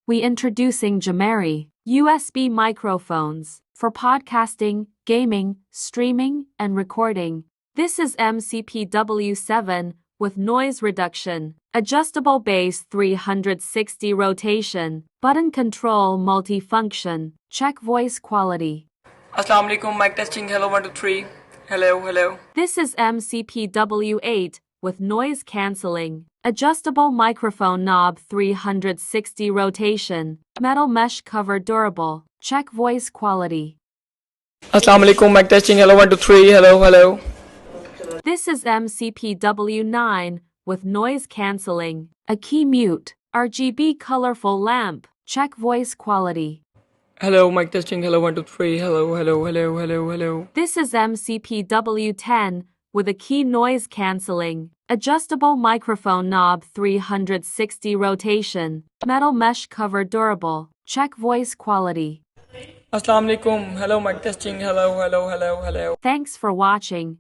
we introducing Jmary USB microphones for podcasting, gaming, streaming, and recording. This is MCPW7 with noise reduction, adjustable bass 360 rotation, button control multifunction, check voice quality. Assalamu alaikum, mic testing, hello 1 2 3. Hello. This is MCPW8 with noise cancelling, adjustable microphone knob 360 rotation, metal mesh cover durable, check voice quality. Assalamu alaikum, mic testing, hello 1 2 3. Hello. This is MCPW9 with noise cancelling, a key mute, RGB colorful lamp, check voice quality. Hello, mic testing, hello 1 2 3. Hello. This is MCPW10 with a key noise cancelling, adjustable microphone knob 360 rotation, metal mesh cover durable, check voice quality. Assalamu alaikum, hello, mic testing, hello. Thanks for watching.